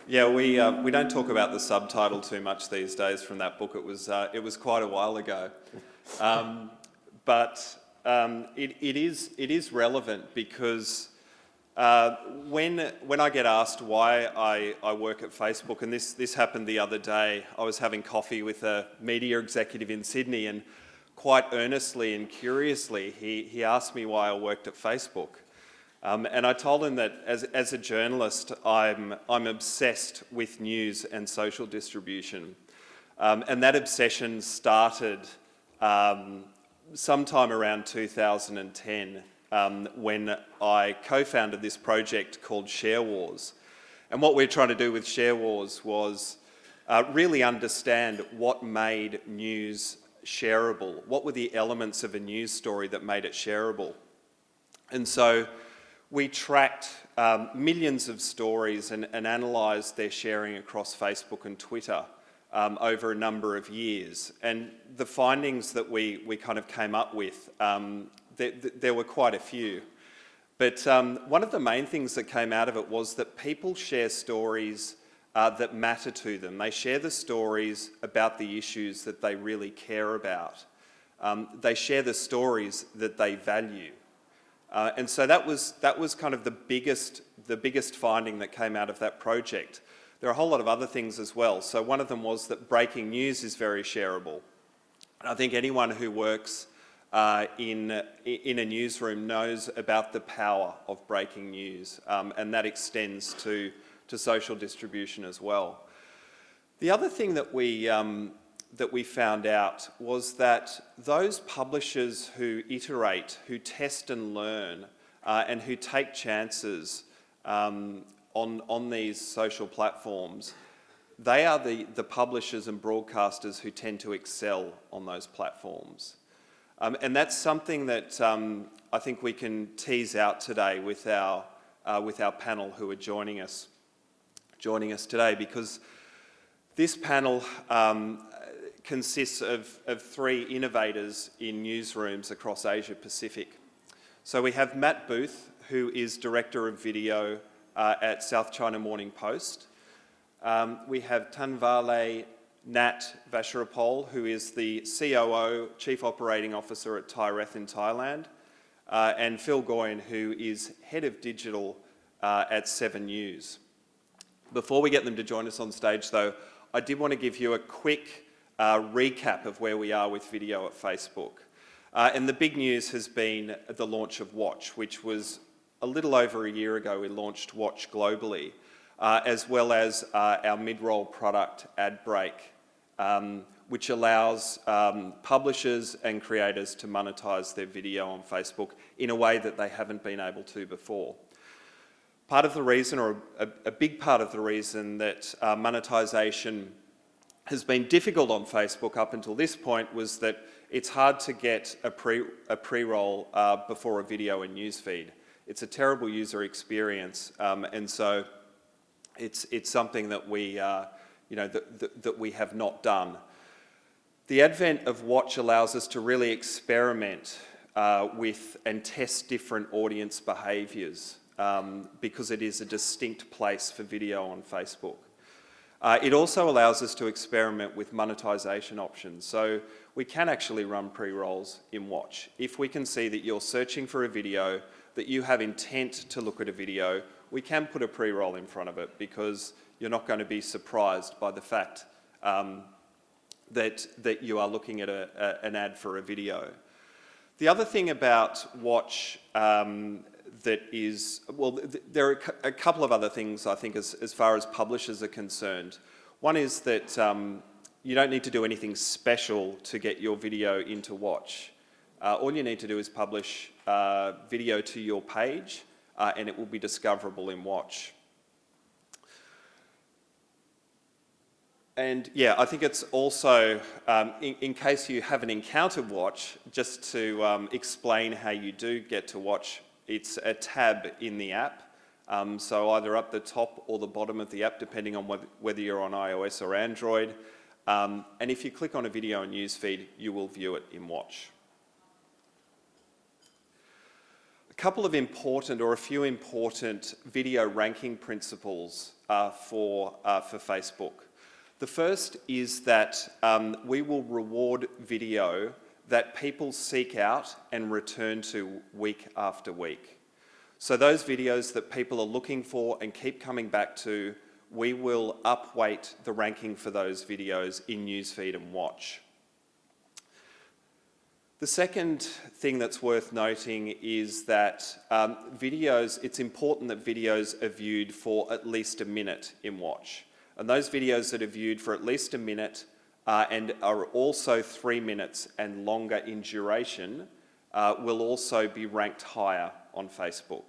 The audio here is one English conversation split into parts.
Yeah, we don't talk about the subtitle too much these days from that book. It was quite a while ago, but it is relevant because when I get asked why I work at Facebook, and this happened the other day, I was having coffee with a media executive in Sydney, and quite earnestly and curiously he asked me why I worked at Facebook. And I told him that as a journalist, I'm obsessed with news and social distribution. And that obsession started sometime around 2010 when I co-founded this project called Share Wars. And what we're trying to do with Share Wars was really understand what made news shareable. What were the elements of a news story that made it shareable? And so we tracked millions of stories and analysed their sharing across Facebook and Twitter over a number of years. And the findings that we kind of came up with, there were quite a few. But one of the main things that came out of it was that people share stories that matter to them. They share the stories about the issues that they really care about. They share the stories that they value. And so that was kind of the biggest finding that came out of that project. There are a whole lot of other things as well. So one of them was that breaking news is very shareable. And I think anyone who works in a newsroom knows about the power of breaking news, and that extends to social distribution as well. The other thing that we found out was that those publishers who iterate, who test and learn, and who take chances on these social platforms, they are the publishers and broadcasters who tend to excel on those platforms. And that's something that I think we can tease out today with our panel who are joining us today, because this panel consists of three innovators in newsrooms across Asia Pacific. So we have Matt Booth, who is Director of Video at South China Morning Post. We have Thanavalai Vacharaphol, who is the COO, Chief Operating Officer at Thairath in Thailand, and Phil Goyen, who is Head of Digital at 7 News. Before we get them to join us on stage though, I did want to give you a quick recap of where we are with video at Facebook. And the big news has been the launch of Watch, which was a little over a year ago. We launched Watch globally, as well as our mid-roll product, Ad Break, which allows publishers and creators to monetize their video on Facebook in a way that they haven't been able to before. Part of the reason, or a big part of the reason that monetization has been difficult on Facebook up until this point was that it's hard to get a pre-roll before a video and newsfeed. It's a terrible user experience, and so it's something that we that we have not done. The advent of Watch allows us to really experiment with and test different audience behaviours, because it is a distinct place for video on Facebook. It also allows us to experiment with monetization options. So we can actually run pre-rolls in Watch. If we can see that you're searching for a video, that you have intent to look at a video, we can put a pre-roll in front of it, because you're not going to be surprised by the fact that you are looking at an ad for a video. The other thing about Watch that is, well, there are a couple of other things I think as far as publishers are concerned. One is that you don't need to do anything special to get your video into Watch. All you need to do is publish video to your page and it will be discoverable in Watch. And yeah, I think it's also, in case you haven't encountered Watch, just to explain how you do get to Watch, it's a tab in the app. So either up the top or the bottom of the app, depending on whether you're on iOS or Android. And if you click on a video and newsfeed, you will view it in Watch. couple of important, or a few important video ranking principles for Facebook. The first is that we will reward video that people seek out and return to week after week. So those videos that people are looking for and keep coming back to, we will upweight the ranking for those videos in Newsfeed and Watch. The second thing that's worth noting is that it's important that videos are viewed for at least a minute in Watch. And those videos that are viewed for at least a minute and are also 3 minutes and longer in duration will also be ranked higher on Facebook.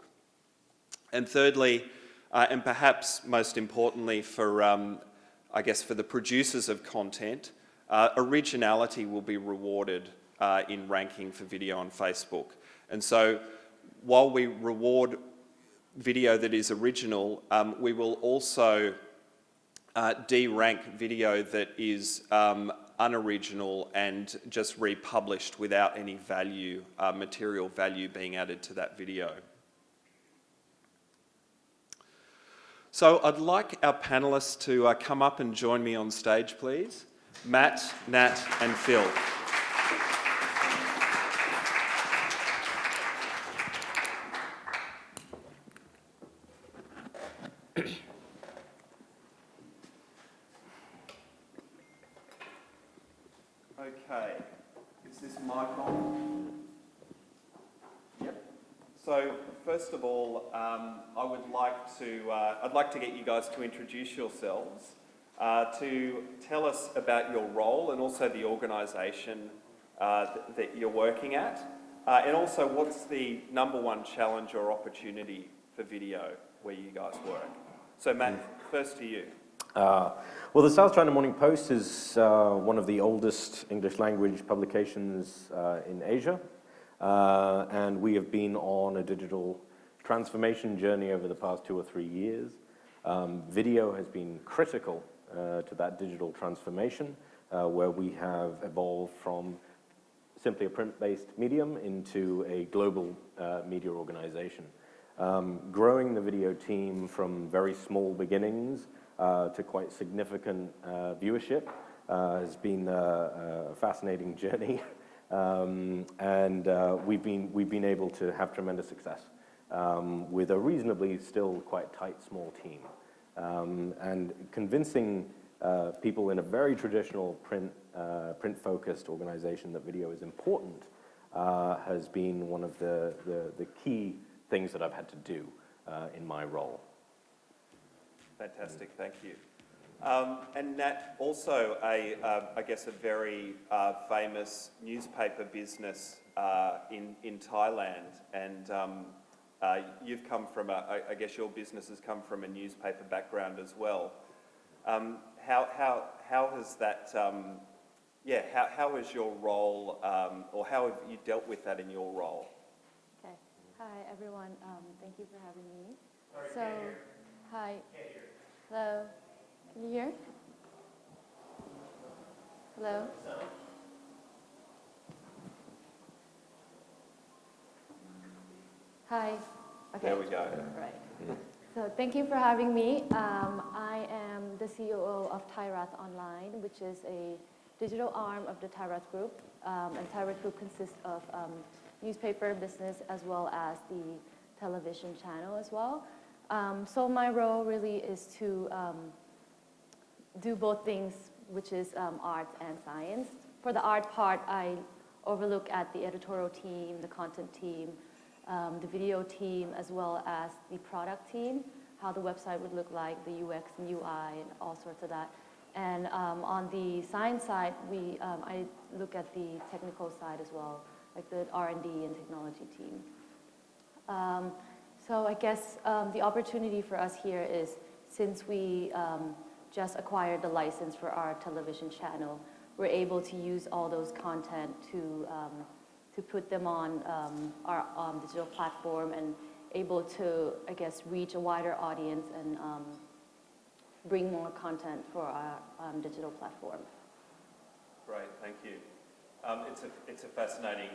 And thirdly, and perhaps most importantly for, I guess, for the producers of content, originality will be rewarded in ranking for video on Facebook. And so while we reward video that is original, we will also de-rank video that is unoriginal and just republished without any value, material value being added to that video. So I'd like our panellists to come up and join me on stage, please. Matt, Nat and Phil. Okay, is this mic on? Yep. So first of all, I'd like to get you guys to introduce yourselves, to tell us about your role and also the organisation that you're working at, and also what's the #1 challenge or opportunity for video where you guys work. So Matt, first to you. Well, the South China Morning Post is one of the oldest English language publications in Asia, and we have been on a digital transformation journey over the past 2 or 3 years. Video has been critical to that digital transformation, where we have evolved from simply a print-based medium into a global media organization. Growing the video team from very small beginnings to quite significant viewership has been a fascinating journey, and we've been able to have tremendous success with a reasonably still quite tight small team, and convincing people in a very traditional print-focused organization that video is important has been one of the key things that I've had to do in my role. Fantastic, thank you. And Nat, also I guess a very famous newspaper business in Thailand, and you've come from I guess your business has come from a newspaper background as well. How has that, how has your role, or how have you dealt with that in your role? Okay. Hi everyone. Thank you for having me. So, hi. Hello. Can you hear? Hello. Hi. Okay. There we go. Right. So thank you for having me. I am the COO of Thairath Online, which is a digital arm of the Thairath Group. And Thairath Group consists of newspaper business as well as the television channel as well. So my role really is to do both things, which is art and science. For the art part, I overlook at the editorial team, the content team, the video team, as well as the product team, how the website would look like, the UX and UI, and all sorts of that. And on the science side, I look at the technical side as well, like the R&D and technology team. So I guess the opportunity for us here is, since we just acquired the license for our television channel, we're able to use all those content to put them on our digital platform and able to, I guess, reach a wider audience and bring more content for our digital platform. Great, thank you. It's a fascinating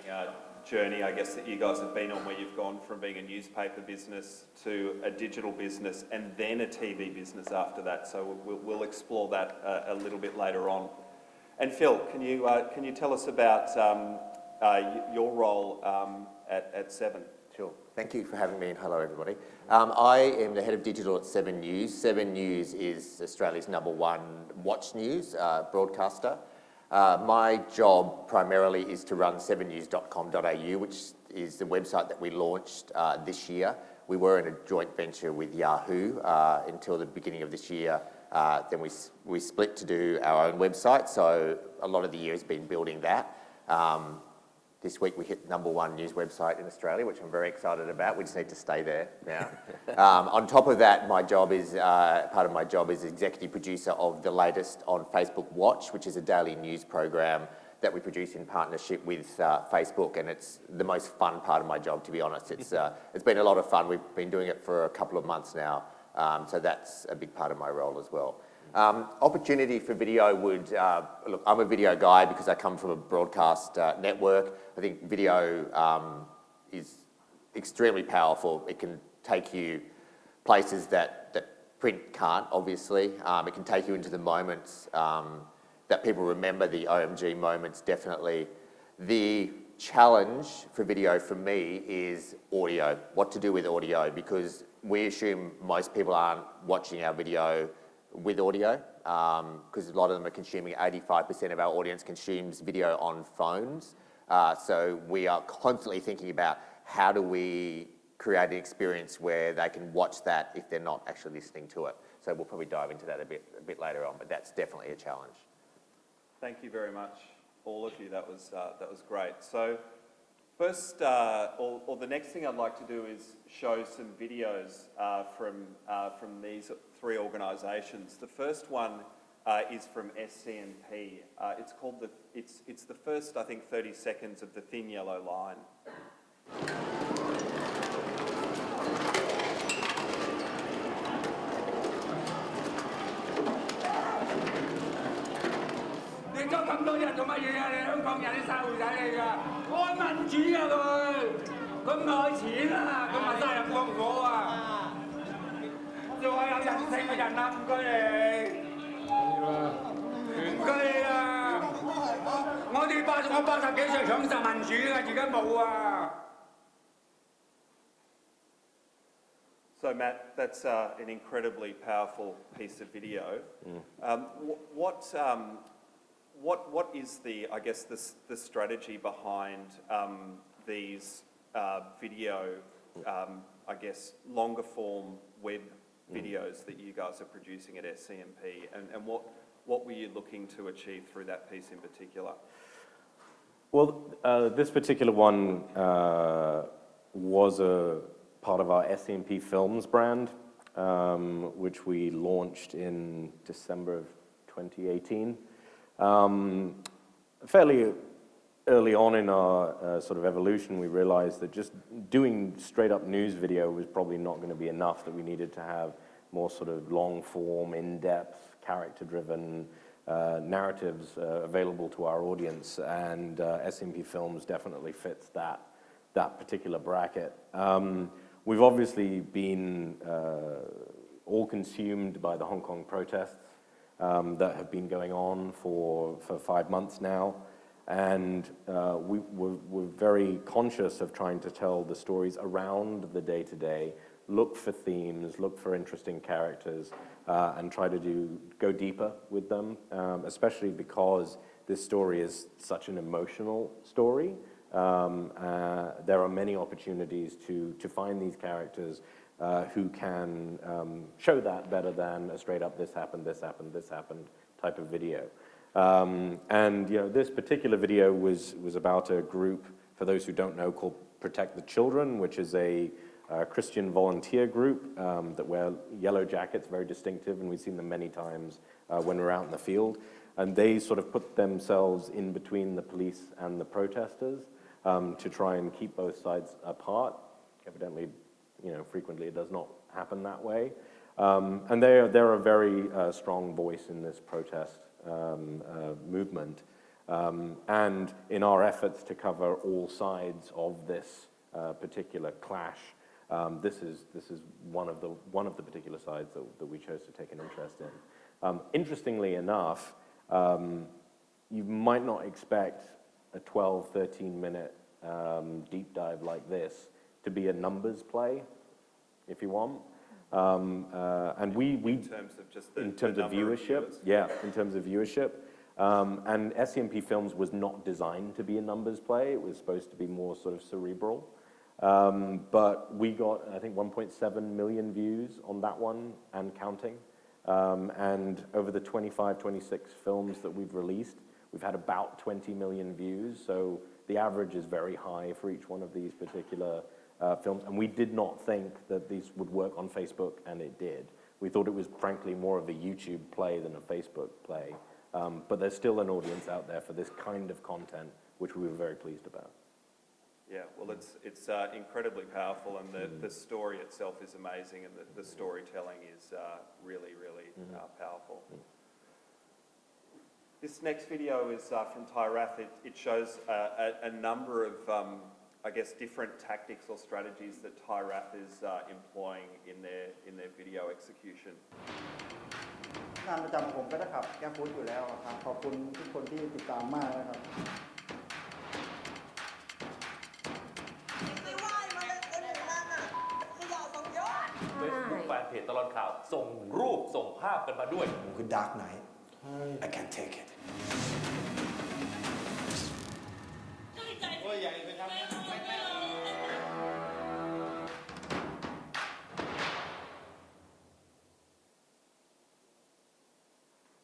journey, I guess, that you guys have been on, where you've gone from being a newspaper business to a digital business and then a TV business after that. So we'll explore that a little bit later on. And Phil, can you tell us about your role at Seven? Sure. Thank you for having me, and hello everybody. I am the head of digital at 7 News. 7 News is Australia's #1 watch news broadcaster. My job primarily is to run 7news.com.au, which is the website that we launched this year. We were in a joint venture with Yahoo until the beginning of this year. Then we split to do our own website, so a lot of the year has been building that. This week we hit #1 news website in Australia, which I'm very excited about. We just need to stay there now. On top of that, part of my job is executive producer of the latest on Facebook Watch, which is a daily news program that we produce in partnership with Facebook, and it's the most fun part of my job, to be honest. It's been a lot of fun. We've been doing it for a couple of months now, so that's a big part of my role as well. Opportunity for video would, look, I'm a video guy because I come from a broadcast network. I think video is extremely powerful. It can take you places that print can't, obviously. It can take you into the moments that people remember, the OMG moments, definitely. The challenge for video for me is audio, what to do with audio, because we assume most people aren't watching our video with audio, because a lot of them are consuming, 85% of our audience consumes video on phones. So we are constantly thinking about how do we create an experience where they can watch that if they're not actually listening to it. So we'll probably dive into that a bit later on, but that's definitely a challenge. Thank you very much, all of you. That was great. So first, or the next thing I'd like to do is show some videos from these 3 organisations. The first one is from SCMP. It's called it's the first, I think, 30 seconds of the Thin Yellow Line. So Matt, that's an incredibly powerful piece of video. What is the, I guess, the strategy behind these video, I guess, longer form web videos that you guys are producing at SCMP, and what were you looking to achieve through that piece in particular? Well, this particular one was a part of our SCMP Films brand, which we launched in December of 2018. Fairly early on in our sort of evolution, we realized that just doing straight up news video was probably not going to be enough, that we needed to have more sort of long form, in-depth, character-driven narratives available to our audience, and SCMP Films definitely fits that particular bracket. We've obviously been all consumed by the Hong Kong protests that have been going on for 5 months now, and we're very conscious of trying to tell the stories around the day-to-day, look for themes, look for interesting characters, and try to go deeper with them, especially because this story is such an emotional story. There are many opportunities to find these characters who can show that better than a straight up this happened type of video. And you know, this particular video was about a group, for those who don't know, called Protect the Children, which is a Christian volunteer group that wear yellow jackets, very distinctive, and we've seen them many times when we're out in the field. And they sort of put themselves in between the police and the protesters to try and keep both sides apart. Evidently, you know, frequently it does not happen that way. And they're a very strong voice in this protest movement. And in our efforts to cover all sides of this particular clash, this is one of the particular sides that we chose to take an interest in. Interestingly enough, you might not expect a 12, 13-minute deep dive like this to be a numbers play, if you want. And we in terms of just in terms of viewership, in terms of viewership. And SCMP Films was not designed to be a numbers play. It was supposed to be more sort of cerebral. But we got, I think, 1.7 million views on that one and counting. And over the 25, 26 films that we've released, we've had about 20 million views. So the average is very high for each one of these particular films. And we did not think that these would work on Facebook, and it did. We thought it was, frankly, more of a YouTube play than a Facebook play. But there's still an audience out there for this kind of content, which we were very pleased about. Yeah, well, it's incredibly powerful, and the story itself is amazing, and the storytelling is really, really powerful. This next video is from Thairath. It shows a number of, I guess, different tactics or strategies that Thairath is employing in their video execution. งานประจำของผมก็นะครับแก้ฟู้ดอยู่แล้วครับขอบคุณทุกคนที่ติดตามมากนะครับ Facebook แฟนเพจตลอดข่าวส่งรูปส่งภาพกันมาด้วย คือ Dark Knight I can't take it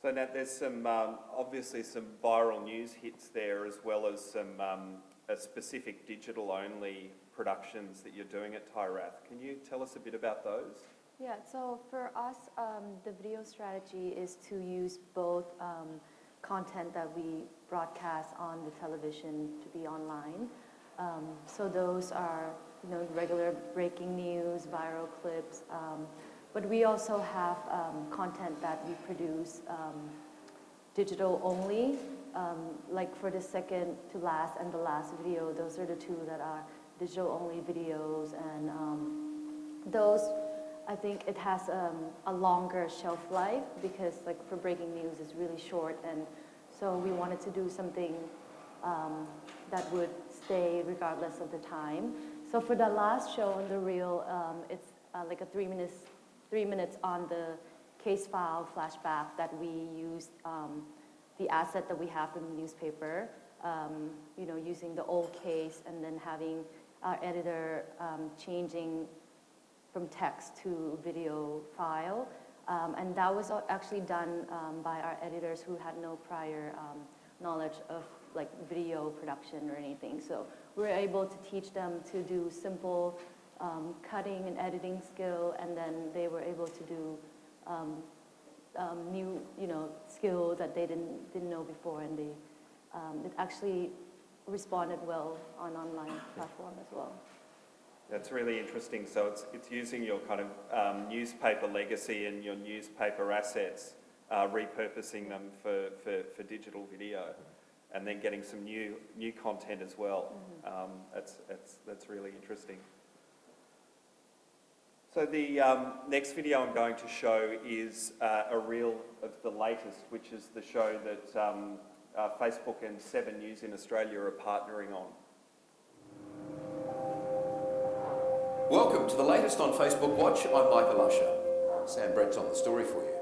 So now there's some, obviously some viral news hits there, as well as some specific digital-only productions that you're doing at Thairath. Can you tell us a bit about those? Yeah, so for us, the video strategy is to use both content that we broadcast on the television to be online. So those are, regular breaking news, viral clips, but we also have content that we produce digital only, like for the second to last and the last video. Those are the two that are digital only videos, and those, I think it has a longer shelf life, because like for breaking news it's really short, and so we wanted to do something that would stay regardless of the time. So for the last show on the reel, it's like a 3 minutes on the case file flashback that we used the asset that we have from the newspaper, using the old case and then having our editor changing from text to video file. And that was actually done by our editors who had no prior knowledge of like video production or anything. So we were able to teach them to do simple cutting and editing skill, and then they were able to do new, skill that they didn't know before, and they it actually responded well on online platform as well. That's really interesting. So it's using your kind of newspaper legacy and your newspaper assets, repurposing them for digital video, and then getting some new content as well. That's really interesting. So the next video I'm going to show is a reel of the latest, which is the show that Facebook and 7 News in Australia are partnering on. Welcome to the latest on Facebook Watch. I'm Michael Usher. Sam Brett's on the story for you.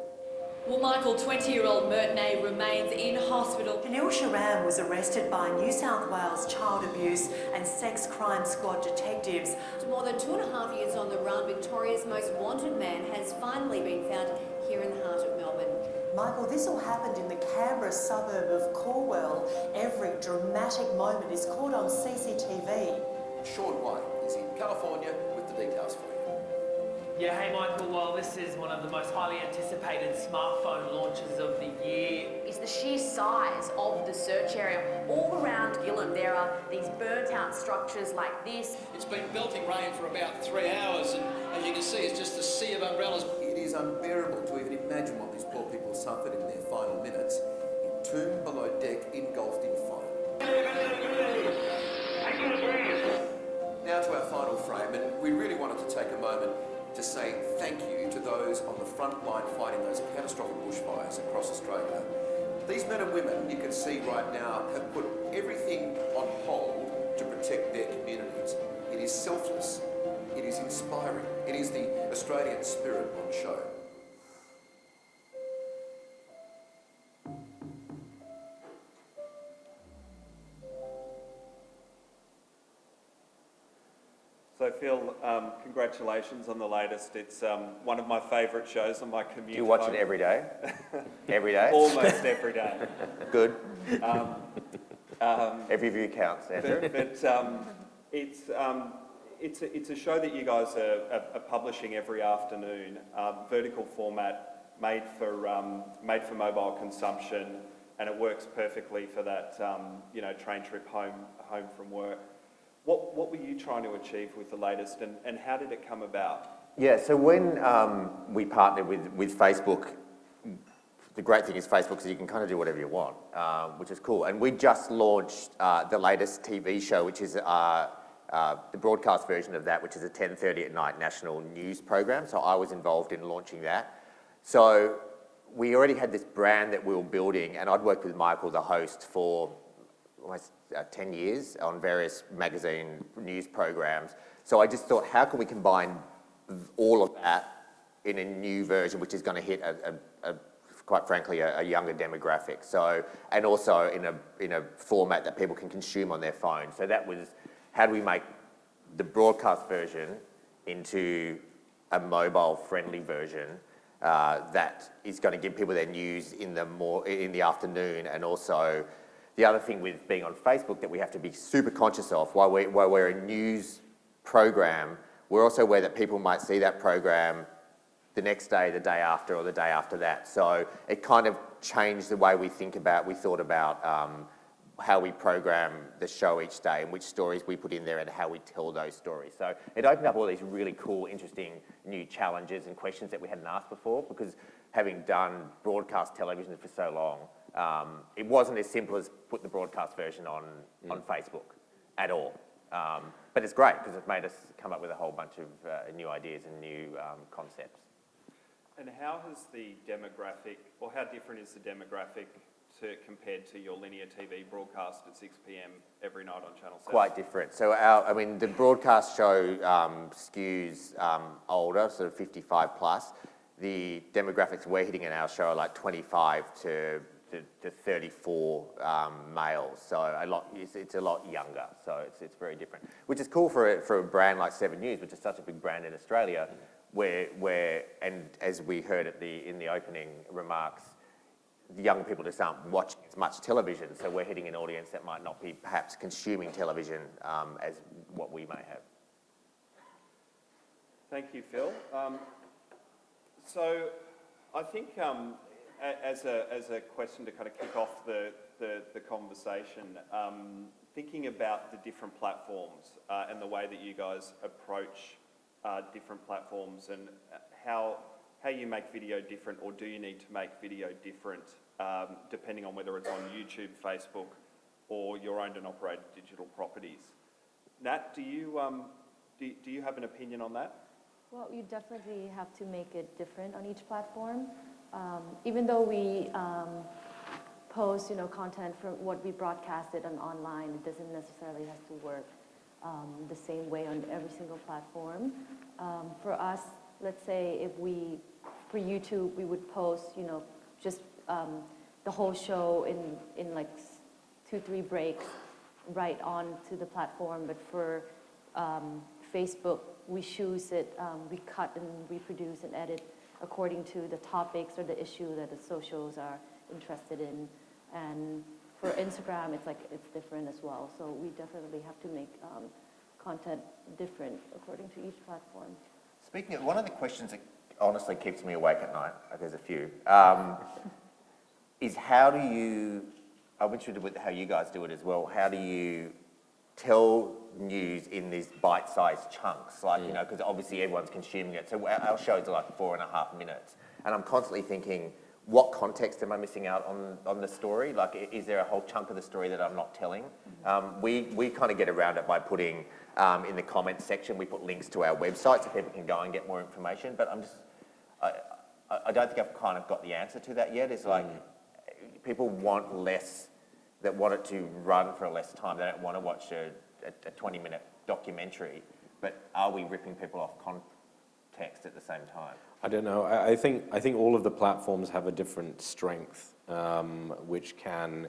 Well, Michael, 20-year-old Mertney remains in hospital. Anil Sharam was arrested by New South Wales Child Abuse and Sex Crime Squad detectives. After more than 2.5 years on the run, Victoria's most wanted man has finally been found here in the heart of Melbourne. Michael, this all happened in the Canberra suburb of Corwell. Every dramatic moment is caught on CCTV. Sean White is in California with the details for you. Yeah, hey Michael, well this is one of the most highly anticipated smartphone launches of the year. It's the sheer size of the search area. All around Gillam there are these burnt out structures like this. It's been belting rain for about 3 hours, and as you can see it's just a sea of umbrellas. It is unbearable to even imagine what these poor people suffered in their final minutes. In tomb below deck engulfed in foam. Now to our final frame, and we really wanted to take a moment to say thank you to those on the front line fighting those catastrophic bushfires across Australia. These men and women you can see right now have put everything on hold to protect their communities. It is selfless, it is inspiring, it is the Australian spirit on show. So Phil, congratulations on the latest. It's one of my favourite shows on my commute. Do you watch home. it every day? Every day? Almost every day. Good. Every view counts, Andrew. But it's a show that you guys are publishing every afternoon. Vertical format, made for mobile consumption, and it works perfectly for that train trip home from work. What were you trying to achieve with the latest, and how did it come about? Yeah, so when we partnered with Facebook, the great thing is Facebook is you can kind of do whatever you want, which is cool. And we just launched the latest TV show, which is the broadcast version of that, which is a 10:30 at night national news program. So I was involved in launching that. So we already had this brand that we were building, and I'd worked with Michael, the host, for almost 10 years on various magazine news programs. So I just thought, how can we combine all of that in a new version, which is going to hit quite frankly, a younger demographic. So, and also in a format that people can consume on their phone. So that was, how do we make the broadcast version into a mobile-friendly version that is going to give people their news in the afternoon, and also the other thing with being on Facebook that we have to be super conscious of, while we're a news program, we're also aware that people might see that program the next day, the day after, or the day after that. So it kind of changed the way we thought about how we program the show each day and which stories we put in there and how we tell those stories. So it opened up all these really cool, interesting new challenges and questions that we hadn't asked before, because having done broadcast television for so long, it wasn't as simple as put the broadcast version on Facebook at all. But it's great because it's made us come up with a whole bunch of new ideas and new concepts. And how has the demographic, or how different is the demographic compared to your linear TV broadcast at 6 p.m. every night on Channel 7? Quite different. So the broadcast show skews older, sort of 55 plus. The demographics we're hitting in our show are like 25 to 34 males, so it's a lot younger, so it's very different, which is cool for a brand like 7 News, which is such a big brand in Australia, where and as we heard in the opening remarks, the young people just aren't watching as much television, so we're hitting an audience that might not be perhaps consuming television as what we may have. Thank you, Phil. So I think as a question to kind of kick off the conversation, thinking about the different platforms and the way that you guys approach different platforms, and how you make video different, or do you need to make video different depending on whether it's on YouTube, Facebook, or your owned and operated digital properties. Nat, do you have an opinion on that? Well, you definitely have to make it different on each platform. Even though we post, content from what we broadcasted on online, it doesn't necessarily have to work the same way on every single platform. For us, let's say for YouTube, we would post, just the whole show in like 2-3 breaks right on to the platform. But for Facebook, we choose it, we cut and reproduce and edit according to the topics or the issue that the socials are interested in. And for Instagram, it's different as well. So we definitely have to make content different according to each platform. Speaking of, one of the questions that honestly keeps me awake at night, there's a few, is how do you, I'm interested with how you guys do it as well, how do you tell news in these bite-sized chunks, because obviously everyone's consuming it. So our shows are like 4.5 minutes, and I'm constantly thinking, what context am I missing out on the story? Like, is there a whole chunk of the story that I'm not telling? We kind of get around it by putting, in the comments section, we put links to our website so people can go and get more information. But I don't think I've kind of got the answer to that yet. It's like, people want less, that want it to run for less time. They don't want to watch a 20-minute documentary. But are we ripping people off context at the same time? I don't know. I think all of the platforms have a different strength, which can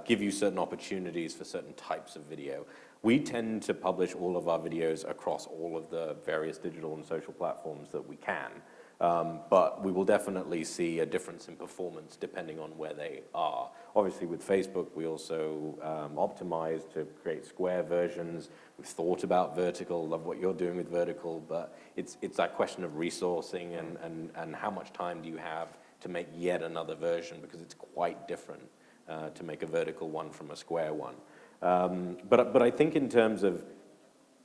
give you certain opportunities for certain types of video. We tend to publish all of our videos across all of the various digital and social platforms that we can, but we will definitely see a difference in performance depending on where they are. Obviously, with Facebook, we also optimize to create square versions. We've thought about vertical, love what you're doing with vertical, but it's that question of resourcing and how much time do you have to make yet another version, because it's quite different to make a vertical one from a square one. But I think in terms of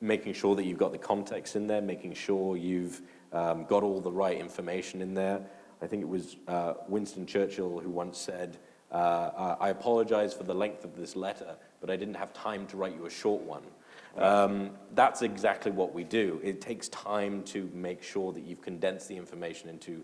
making sure that you've got the context in there, making sure you've got all the right information in there. I think it was Winston Churchill who once said, I apologize for the length of this letter, but I didn't have time to write you a short one. That's exactly what we do. It takes time to make sure that you've condensed the information into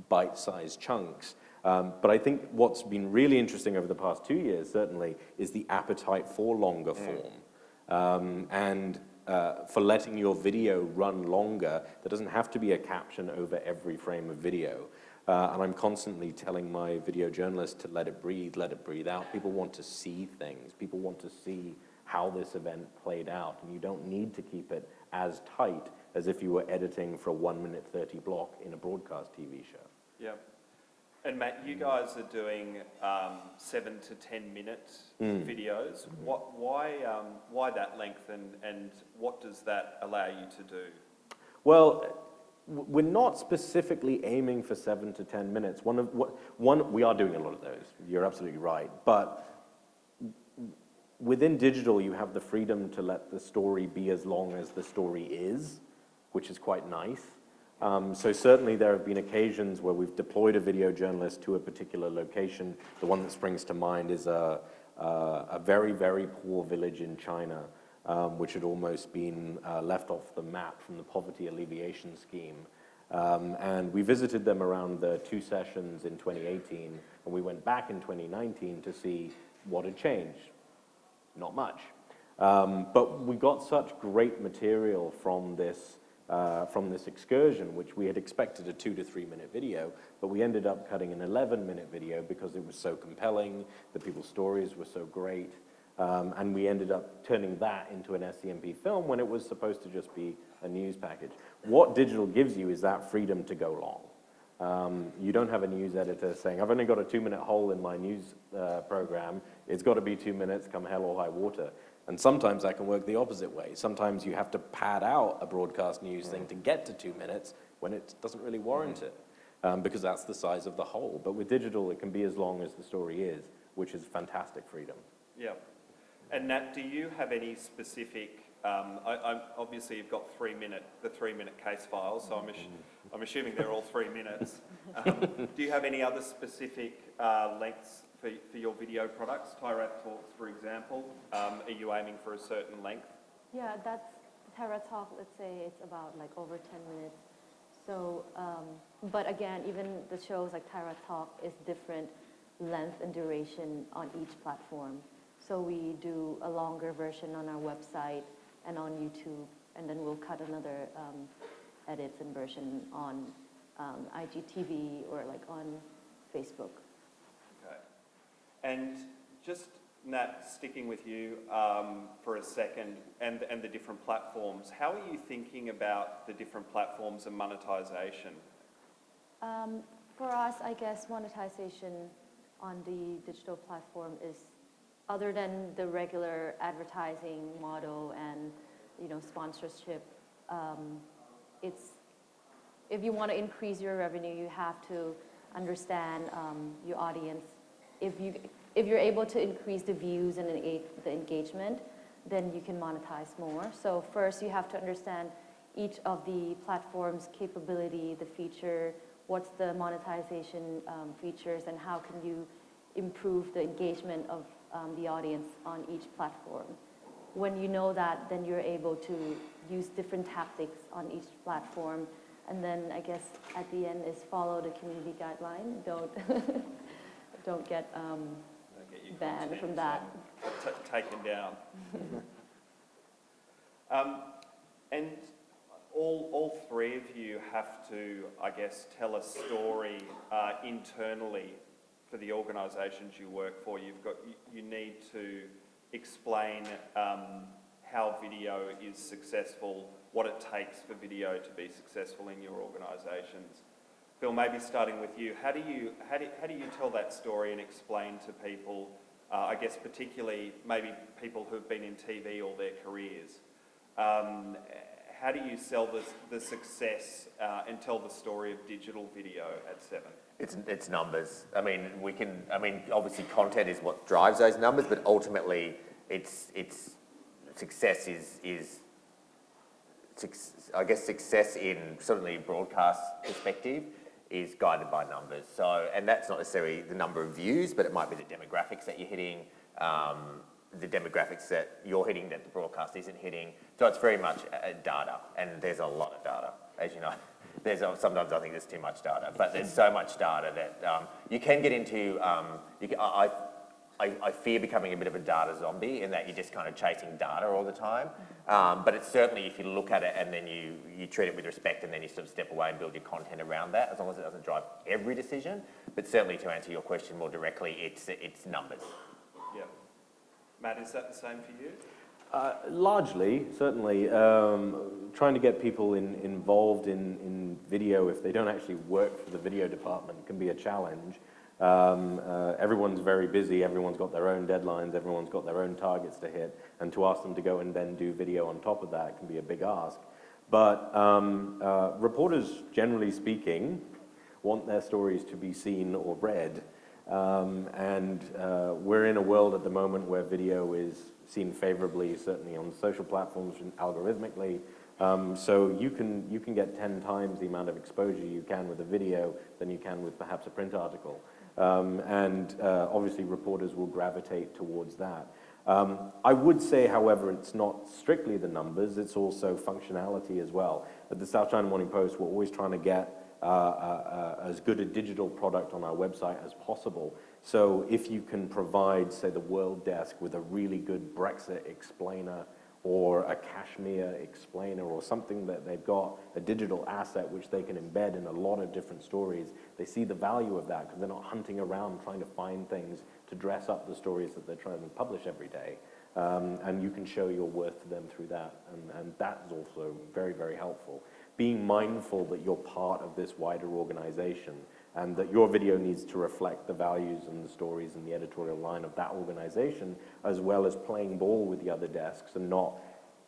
bite-sized chunks. But I think what's been really interesting over the past 2 years, certainly, is the appetite for longer form. And for letting your video run longer. There doesn't have to be a caption over every frame of video. And I'm constantly telling my video journalists to let it breathe out. People want to see things. People want to see how this event played out. And you don't need to keep it as tight as if you were editing for a 1:30 block in a broadcast TV show. Yeah. And Matt, you guys are doing 7 to 10 minute videos. Why that length, and what does that allow you to do? Well, we're not specifically aiming for 7 to 10 minutes. We are doing a lot of those. You're absolutely right. But within digital, you have the freedom to let the story be as long as the story is, which is quite nice. So certainly there have been occasions where we've deployed a video journalist to a particular location. The one that springs to mind is a very, very poor village in China, which had almost been left off the map from the poverty alleviation scheme. And we visited them around the 2 sessions in 2018, and we went back in 2019 to see what had changed. Not much. But we got such great material from this excursion, which we had expected a 2 to 3 minute video, but we ended up cutting an 11-minute video because it was so compelling, the people's stories were so great, and we ended up turning that into an SCMP film when it was supposed to just be a news package. What digital gives you is that freedom to go long. You don't have a news editor saying, I've only got a 2-minute hole in my news program, it's got to be 2 minutes, come hell or high water. And sometimes that can work the opposite way. Sometimes you have to pad out a broadcast news thing to get to 2 minutes when it doesn't really warrant it, because that's the size of the hole. But with digital, it can be as long as the story is, which is fantastic freedom. Yeah. And Nat, do you have any specific, obviously you've got the 3-minute case files, so I'm assuming they're all 3 minutes. Do you have any other specific lengths for your video products? Thairath Talks, for example, are you aiming for a certain length? Yeah, that's Thairath Talk, let's say it's about like over 10 minutes. So, but again, even the shows like Thairath Talk is different length and duration on each platform. So we do a longer version on our website and on YouTube, and then we'll cut another edits and version on IGTV or like on Facebook. Okay. And just, Nat, sticking with you for a second, and the different platforms, how are you thinking about the different platforms and monetization? For us, I guess monetization on the digital platform is, other than the regular advertising model and sponsorship, it's, if you want to increase your revenue, you have to understand your audience. If you're able to increase the views and the engagement, then you can monetize more. So first, you have to understand each of the platforms' capability, the feature, what's the monetization features, and how can you improve the engagement of the audience on each platform. When you know that, then you're able to use different tactics on each platform. And then I guess at the end is follow the community guideline. Don't get banned from that. Taken down. And all three of you have to, I guess, tell a story internally for the organisations you work for. You need to explain how video is successful, what it takes for video to be successful in your organisations. Phil, maybe starting with you, how do you tell that story and explain to people, I guess particularly maybe people who've been in TV all their careers, how do you sell the success and tell the story of digital video at Seven? It's numbers. I mean, obviously content is what drives those numbers, but ultimately it's success is I guess success in certainly broadcast perspective is guided by numbers. So, and that's not necessarily the number of views, but it might be the demographics that you're hitting, the demographics that you're hitting that the broadcast isn't hitting. So it's very much data, and there's a lot of data, as you know. Sometimes I think there's too much data, but there's so much data that you can get into. I fear becoming a bit of a data zombie in that you're just kind of chasing data all the time. But it's certainly, if you look at it and then you treat it with respect and then you sort of step away and build your content around that, as long as it doesn't drive every decision. But certainly, to answer your question more directly, it's numbers. Yeah. Matt, is that the same for you? Largely, certainly. Trying to get people involved in video if they don't actually work for the video department can be a challenge. Everyone's very busy, everyone's got their own deadlines, everyone's got their own targets to hit, and to ask them to go and then do video on top of that can be a big ask. But reporters, generally speaking, want their stories to be seen or read. And we're in a world at the moment where video is seen favorably, certainly on social platforms and algorithmically. So you can get 10 times the amount of exposure you can with a video than you can with perhaps a print article. And obviously reporters will gravitate towards that. I would say, however, it's not strictly the numbers, it's also functionality as well. At the South China Morning Post, we're always trying to get as good a digital product on our website as possible. So if you can provide, say, the World Desk with a really good Brexit explainer or a Kashmir explainer or something that they've got, a digital asset which they can embed in a lot of different stories, they see the value of that because they're not hunting around trying to find things to dress up the stories that they're trying to publish every day. And you can show your worth to them through that. And that's also very, very helpful. Being mindful that you're part of this wider organization and that your video needs to reflect the values and the stories and the editorial line of that organization, as well as playing ball with the other desks and not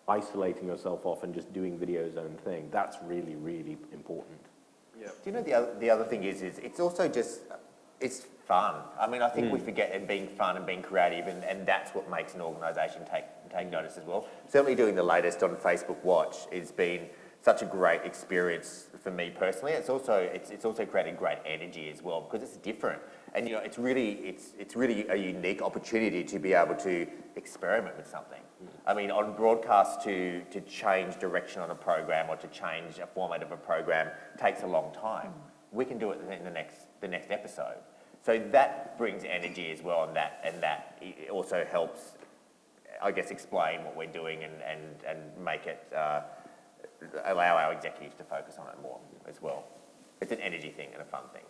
isolating yourself off and just doing video's own thing. That's really, really important. Yeah. Do you know the other thing is it's also just, it's fun. I mean, I think we forget it being fun and being creative, and that's what makes an organisation take notice as well. Certainly doing the latest on Facebook Watch has been such a great experience for me personally. It's also created great energy as well because it's different, and you know it's really a unique opportunity to be able to experiment with something. I mean, on broadcast to change direction on a program or to change a format of a program takes a long time. We can do it in the next episode, so that brings energy as well, and that also helps, I guess, explain what we're doing and make it. Allow our executives to focus on it more as well. It's an energy thing and a fun thing.